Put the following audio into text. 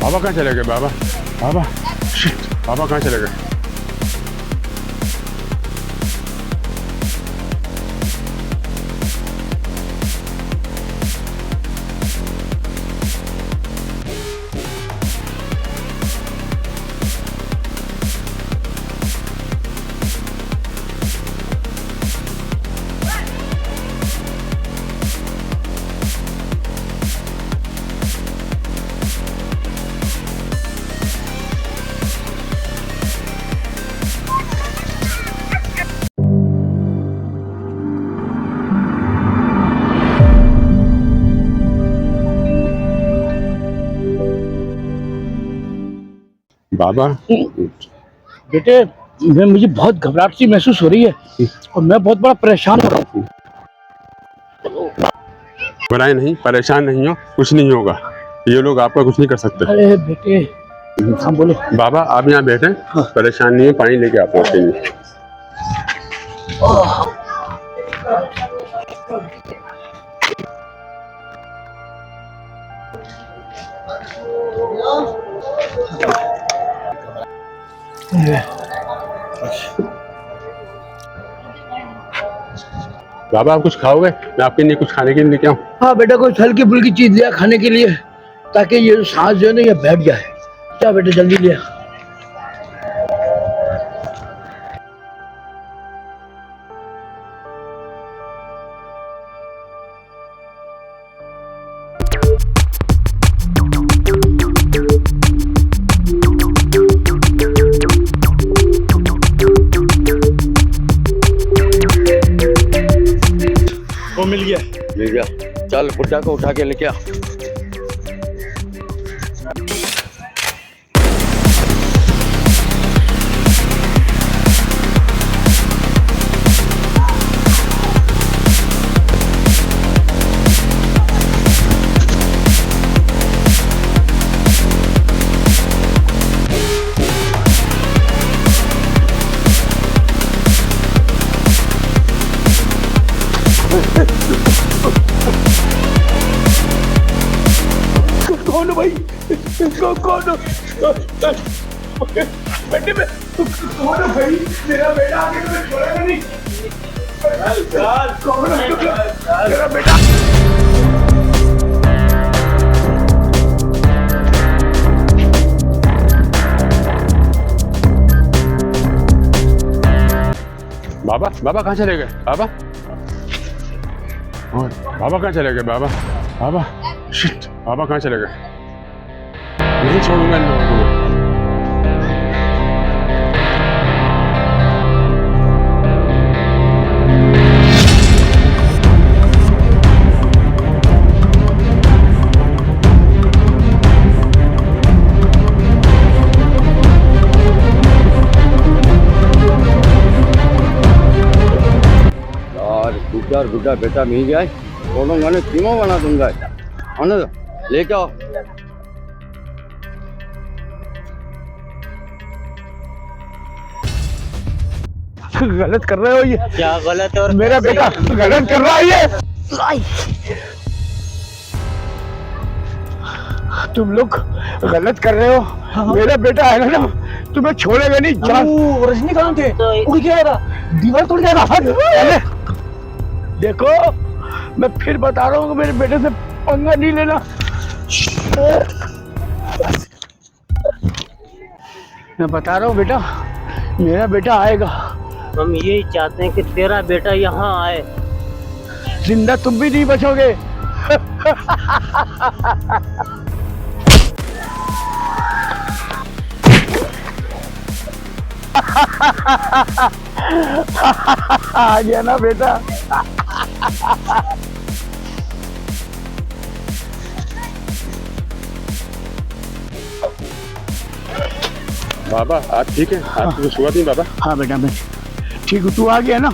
बाबा कहाँ चले गए बाबा? बाबा शिट, बाबा कहाँ चले गए? बाबा बेटे मुझे बहुत घबराहट सी महसूस हो रही है और मैं बहुत बड़ा परेशान हो रहा हूँ। घबराए नहीं, परेशान नहीं हो, कुछ नहीं होगा। ये लोग आपका कुछ नहीं कर सकते। अरे बेटे हाँ बोलो। बाबा आप यहाँ बैठे, परेशान नहीं है, पानी लेके आप आपके लिए। बाबा आप कुछ खाओगे? मैं आपके लिए कुछ खाने के लिए लेके आऊँ? हाँ बेटा कुछ हल्की फुल्की चीज लिया खाने के लिए ताकि ये सांस जो है ना ये बैठ जाए। क्या बेटा जल्दी लिया। वो मिल गया। चल बुड्ढा को उठा के लेके आ। कौन है भाई? कौन बेटे में कौन है भाई? मेरा बेटा आगे तो छोड़ेगा नहीं। कौन है मेरा बेटा? बाबा बाबा कहाँ चले गए बाबा? बाबा कहाँ चले गए बाबा? बाबा शिट, बाबा कहाँ चले गए? नहीं छोड़ूंगा इन लोगों को। यार बुड्ढा बेटा मिल जाए दोनों गाने तीनों बना दूंगा। आना लेके आओ। गलत कर रहे हो ये। क्या गलत है? और मेरा बेटा गलत कर रहा है ये। तुम लोग गलत कर रहे हो। मेरा बेटा है ना तुम्हें छोड़ेगा नहीं। रजनीकांत थे उड़ के आएगा, दीवार तोड़ जाएगा। अरे देखो मैं फिर बता रहा हूँ मेरे बेटे से पंगा नहीं लेना। मैं बता रहा हूँ बेटा मेरा बेटा आएगा। हम यही चाहते हैं कि तेरा बेटा यहाँ आए। जिंदा तुम भी नहीं बचोगे। आ गया ना बेटा। बाबा आप ठीक है? आपकी कुछ हुआ नहीं बाबा? हाँ बेटा मैं ठीक हूँ। तू आ गया ना।